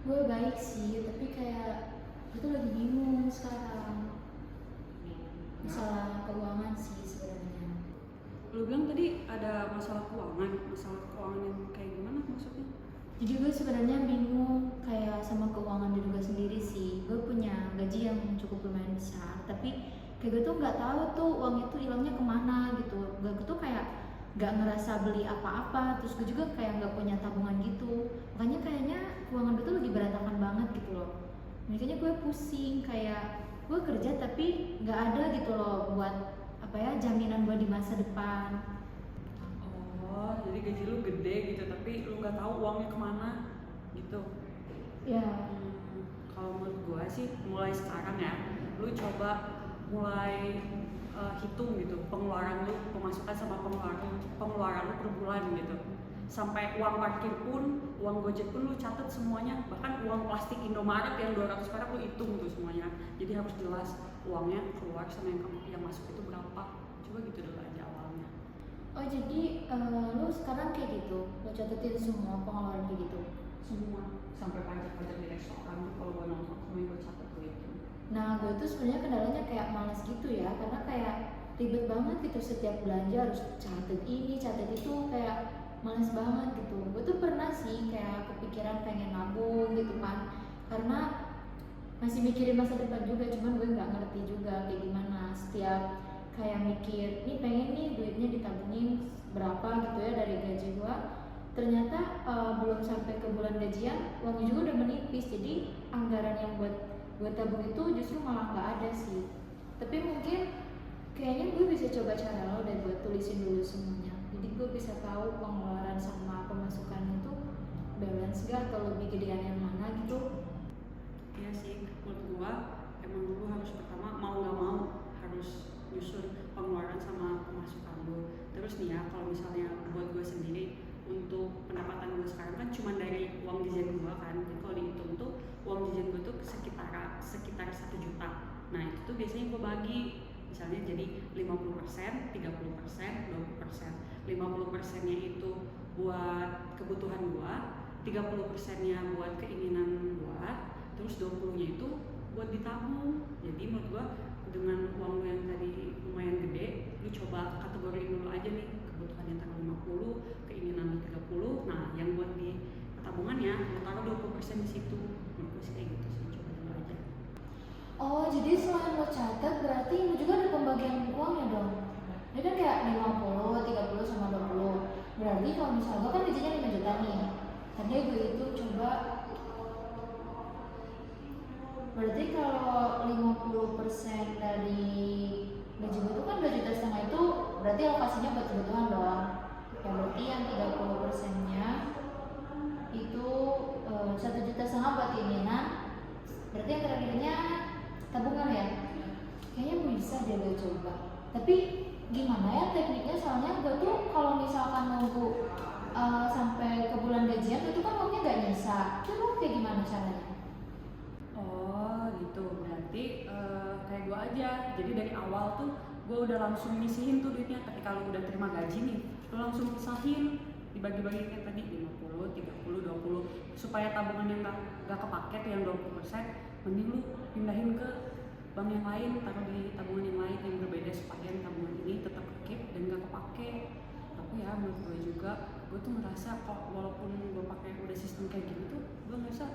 Gue baik sih, tapi kayak gue tuh lagi bingung sekarang. Masalah keuangan sih sebenarnya. Lu bilang tadi ada masalah keuangan yang kayak gimana maksudnya? Jadi gue sebenarnya bingung kayak sama keuangan diri gue sendiri sih. Gue punya gaji yang cukup lumayan besar, tapi kayak gue tuh nggak tahu tuh uang itu hilangnya kemana gitu. Gue tuh kayak nggak ngerasa beli apa-apa. Terus gue juga kayak nggak punya tabungan gitu. Makanya kayaknya keuangan gue tuh lagi berantakan banget gitu loh. Makanya gue pusing kayak gue kerja tapi nggak ada gitu loh buat apa ya jaminan gue di masa depan. Oh, jadi gaji lu gede gitu, tapi lu nggak tahu uangnya kemana gitu. Ya. Kalau menurut gua sih mulai sekarang ya, lu coba mulai hitung gitu pengeluaran lu, pemasukan sama pengeluaran lu per bulan gitu. Sampai uang parkir pun, uang gojek pun lu catat semuanya. Bahkan uang plastik Indomaret yang 200 perak lu hitung tuh semuanya. Jadi harus jelas uangnya keluar sama yang masuk itu berapa. Coba gitu dulu aja awalnya. Oh jadi lu sekarang kayak gitu, lu catetin semua pengeluaran kayak gitu. Semua sampai pajak-pajak di restoran tuh kalau gue nonton semuanya gue catat gue itu. Nah gue tuh sebenarnya kendalanya kayak males gitu ya, karena kayak ribet banget gitu setiap belanja harus catet ini, catet itu, kayak males banget gitu. Gue tuh pernah sih kayak kepikiran pengen nabung gitu kan, karena masih mikirin masa depan juga, cuman gue nggak ngerti juga kayak gimana. Setiap kayak mikir, nih pengen nih duitnya ditabungin berapa gitu ya dari gaji gue, ternyata belum sampai ke bulan gajian uangnya juga udah menipis. Jadi anggaran yang buat tabung itu justru malah nggak ada sih. Tapi mungkin kayaknya gue bisa coba cara lo dan buat tulisin dulu semuanya, jadi gue bisa tahu pengeluaran sama pemasukan itu balance gak atau lebih gedean yang mana gitu. Iya sih, menurut gua emang lu harus pertama mau nggak mau harus nyusun pengeluaran sama pemasukan lu. Terus nih ya, kalau misalnya buat gua sendiri untuk pendapatan gua sekarang kan cuma dari uang jajan gua kan. Jadi kalau dihitung tuh uang jajan gua tuh sekitar 1 juta. Nah itu tuh biasanya gua bagi misalnya jadi 50%, 30%, 20%. 50%-nya itu buat kebutuhan gua, 30%-nya buat keinginan gua, terus 20-nya itu buat ditabung. Jadi menurut gua dengan uang lu yang tadi lumayan gede, lu coba kategoriin dulu aja nih kebutuhan yang taruh 50, keinginan lu 30. Nah yang buat di tabungannya lu taruh 20% di situ. Menurut gua sih kayak gitu sih, coba dulu aja. Oh jadi selain lo catat berarti lo juga ada pembagian uangnya dong. Ini kan kayak 50, 30 sama 20. Berarti kalau misalnya gue kan gajinya 5 juta nih, tadi gue itu coba. Berarti kalau 50% dari gaji gue itu kan 2,5 juta itu berarti alokasinya buat kebutuhan dong. Ya berarti yang 30%-nya itu 1,5 juta buat keinginan. Berarti yang terakhirnya tabungan ya. Kayaknya bisa deh gue coba. Tapi gimana ya tekniknya, soalnya gue tuh kalau misalkan nunggu sampai ke bulan gajian itu kan uangnya gak nyisa. Itu kayak gimana caranya? Oh gitu, berarti kayak gue aja. Jadi dari awal tuh gue udah langsung nyisihin tuh duitnya. Ketika lu udah terima gaji nih, lu langsung pisahin, dibagi-bagi kayak tadi 50, 30, 20, supaya tabungan yang gak kepake tuh yang 20%, mending lu pindahin ke bank yang lain, taruh di tabungan yang lain yang berbeda supaya tabungan ini tetap keep dan gak kepake. Tapi ya menurut gue juga, gue tuh ngerasa kok walaupun gue pakai udah sistem kayak gitu tuh, gue ngerasa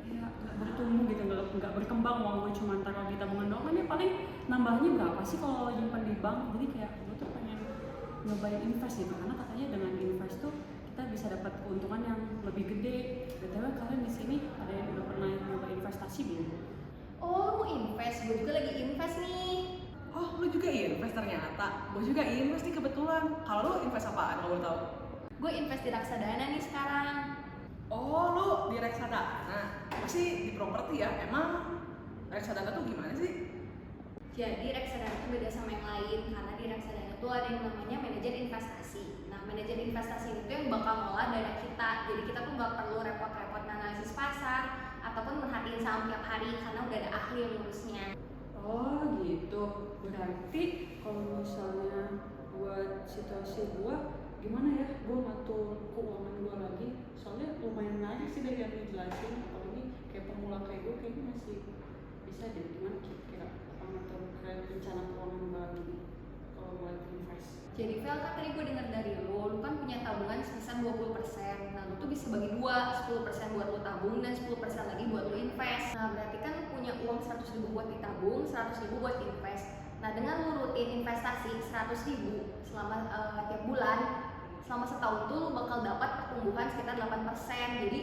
ya nggak bertumbuh gitu, nggak berkembang. Uang gue cuma taruh di tabungan doang kan, ya paling nambahnya berapa sih kalau nyimpan di bank. Jadi kayak gue tuh pengen nyobain invest gitu, karena katanya dengan invest tuh kita bisa dapat keuntungan yang lebih gede. BTW kalian di sini ada yang udah pernah nyoba investasi belum? Oh, lu invest, gue juga lagi invest nih. Oh, lu juga invest ternyata. Gue juga invest nih kebetulan. Kalau lu invest apaan kalau boleh tahu? Gue invest di reksadana nih sekarang. Oh, lu di reksadana. Pasti di properti ya. Emang reksadana tuh gimana sih? Jadi reksadana itu beda sama yang lain, karena di reksadana itu ada yang namanya manajer investasi. Nah, manajer investasi itu yang bakal ngolah dana kita. Jadi kita tuh nggak perlu repot-repot analisis pasar ataupun merhatiin saham tiap hari, karena udah ada ahli yang ngurusnya. Oh gitu, berarti kalau misalnya buat situasi gua gimana ya, gue ngatur keuangan gue lagi. Soalnya lumayan menarik sih dari yang lu jelasin, apalagi kayak pemula kayak gue kayaknya masih bisa deh. Gimana kira-kira ngatur kayak rencana keuangan gue lagi kalau buat invest. Jadi Vel, kan tadi gue dengar dari lu kan punya tabungan sebesar 20%. Nah lu tuh bisa bagi dua, 10% buat lu tabung dan 10% lagi buat lu invest. Nah berarti kan lu punya uang 100.000 buat ditabung, 100.000 buat invest. Nah dengan lu rutin investasi 100.000 selama tiap bulan, selama setahun tuh lu bakal dapat pertumbuhan sekitar 8%. Jadi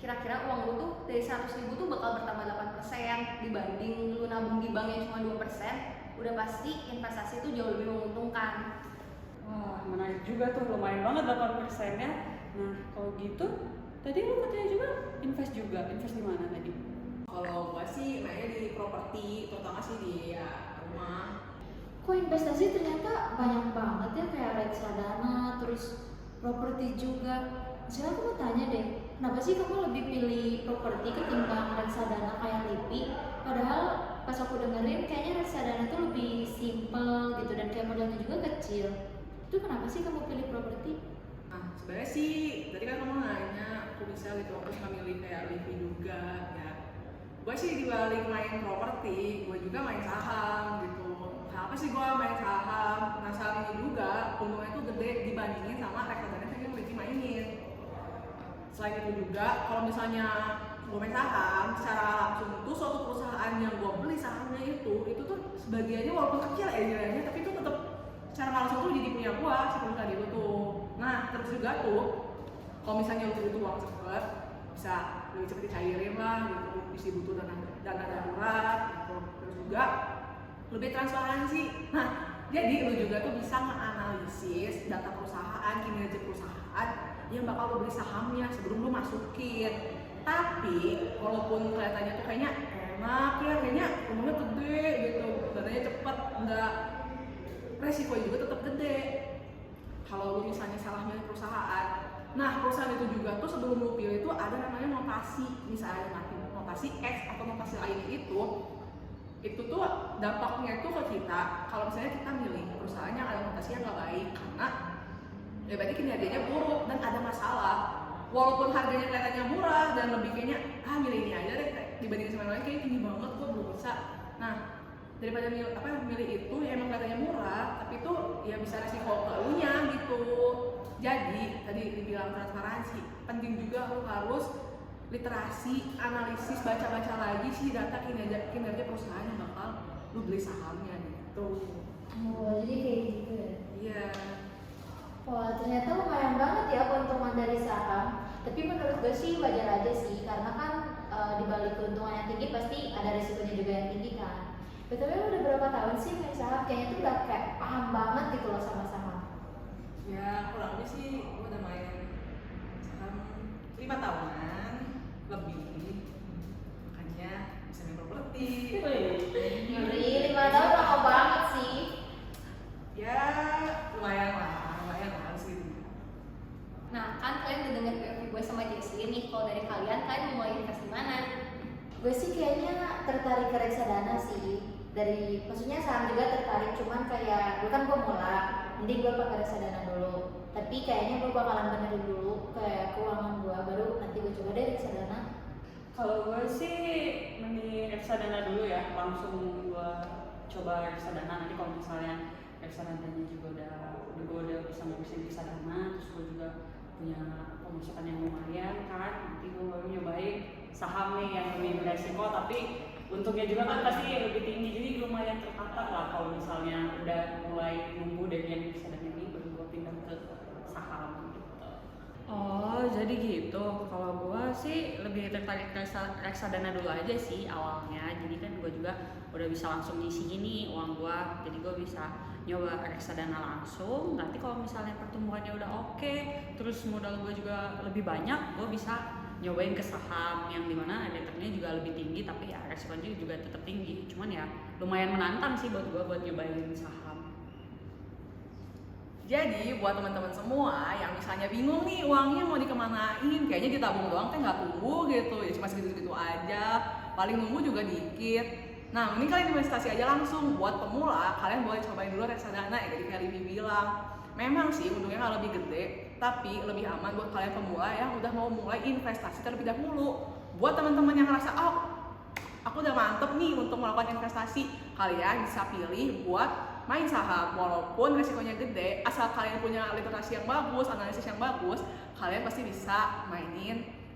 kira-kira uang lu tuh dari 100.000 tuh bakal bertambah 8% dibanding lu nabung di bank yang cuma 2%. Udah pasti investasi itu jauh lebih menguntungkan. Wah, menarik juga tuh, lumayan banget 8%-nya. Nah, kalau gitu, tadi lu katanya juga invest di mana tadi? Kalau gua sih mainnya di properti, terutama sih di rumah. Kok investasi ternyata banyak banget ya, kayak reksadana, terus properti juga. Misalnya aku mau tanya deh, kenapa sih kamu lebih pilih properti ketimbang reksadana kayak LIPI? Padahal pas aku dengerin kayaknya reksadana tuh lebih simple gitu dan kayak modalnya juga kecil. Itu kenapa sih kamu pilih properti? Nah, sebenarnya sih tadi kan kamu nanya aku bisa gitu, aku suka milih kayak LIPI juga ya. Gue sih dibalik main properti, gue juga main saham gitu. Kenapa sih gue main saham? Nah, saham ini juga untungnya tuh gede dibandingin sama reksadana yang LIPI mainin. Selain itu juga, kalau misalnya gue main saham, secara langsung tuh suatu perusahaan yang gue beli sahamnya itu tuh sebagiannya walaupun kecil ya nilainya, tapi itu tetap secara langsung tuh jadi punya gue si perusahaan itu tuh. Nah, terus juga tuh, kalau misalnya lu butuh uang cepet, bisa lebih cepet dicairin lah gitu, bisa butuh dana darurat gitu. Terus juga lebih transparansi. Nah, jadi lu juga tuh bisa menganalisis data perusahaan, kinerja perusahaan yang bakal lu beli sahamnya sebelum lu masukin. Tapi walaupun kelihatannya tuh kayaknya enak ya, kayaknya uangnya gede gitu, dananya cepet, enggak, resiko juga tetap gede kalau lu misalnya salah milih perusahaan. Nah, perusahaan itu juga tuh sebelum lu pilih itu ada namanya notasi, misalnya notasi X atau notasi lain itu tuh dampaknya tuh ke kita kalau misalnya kita milih perusahaan yang ada notasi yang nggak baik, karena ya berarti kinerjanya buruk dan ada masalah. Walaupun harganya kelihatannya murah dan lebih kayaknya milih ini aja deh dibandingin sama yang lain, kayaknya tinggi banget kok belum bisa. Nah, daripada milih itu ya emang katanya murah, tapi itu ya bisa resiko ke elunya gitu. Jadi tadi dibilang transparansi, penting juga lu harus literasi, analisis, baca-baca lagi sih data kinerja perusahaan yang bakal lu beli sahamnya gitu. Oh, jadi kayak gitu ya? Iya. Wah, ternyata lumayan banget ya keuntungan dari saham. Tapi menurut gue sih wajar aja sih, karena kan dibalik keuntungan yang tinggi pasti ada risikonya juga yang tinggi kan. Betul, lu udah berapa tahun sih main saham? Kayaknya tuh udah kayak paham banget gitu loh sama saham. Ya kurang lebih sih gue udah main saham 5 tahunan lebih, makanya bisa main properti. Ngeri, 5 tahun lama banget sih. Ya lumayan lah sih. Nah kan kalian udah denger review gue sama Jesslyn nih. Kalau dari kalian mau mulai invest di mana? Gue sih kayaknya tertarik ke reksadana sih. Maksudnya saham juga tertarik, cuman kayak gue kan pemula, mending gue pakai reksadana dulu. Tapi kayaknya gue bakalan benerin dulu kayak keuangan gue, baru nanti gue coba deh reksadana. Kalau gue sih mending reksadana dulu ya, langsung gue coba reksadana. Nanti kalau misalnya reksadananya juga gue udah bisa ngurusin reksadana, terus gue juga punya pemasukan yang lumayan kan, nanti gue baru nyobain saham nih yang lebih beresiko tapi untungnya juga kan pasti lebih tinggi, jadi lumayan tertata lah kalau misalnya udah mulai nunggu dari yang reksadana ini baru gue pindah ke saham gitu. Oh jadi gitu, kalau gue sih lebih tertarik ke reksadana dulu aja sih awalnya. Jadi kan gue juga udah bisa langsung ngisi ini uang gue, jadi gue bisa nyoba reksadana langsung. Nanti kalau misalnya pertumbuhannya udah oke, terus modal gue juga lebih banyak, gue bisa nyobain ke saham yang dimana returnnya juga lebih tinggi, tapi ya resikonya juga tetap tinggi. Cuman ya lumayan menantang sih buat gue buat nyobain saham. Jadi buat teman-teman semua yang misalnya bingung nih uangnya mau dikemanain, kayaknya ditabung doang kan nggak tumbuh gitu, ya cuma segitu-segitu aja, paling nunggu juga dikit. Nah ini kalian investasi aja langsung. Buat pemula kalian boleh cobain dulu reksadana ya, jadi kayak Livi bilang, memang sih untungnya kalau lebih gede, tapi lebih aman buat kalian pemula yang udah mau mulai investasi terlebih dahulu. Buat teman-teman yang ngerasa, oh aku udah mantep nih untuk melakukan investasi, kalian bisa pilih buat main saham. Walaupun resikonya gede, asal kalian punya literasi yang bagus, analisis yang bagus, kalian pasti bisa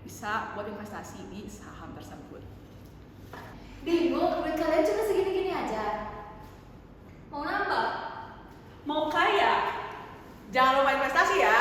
bisa buat investasi di saham tersebut. Bingung, duit kalian cuma segini-gini aja. Mau nambah? Mau kaya? Jangan lupa investasi ya.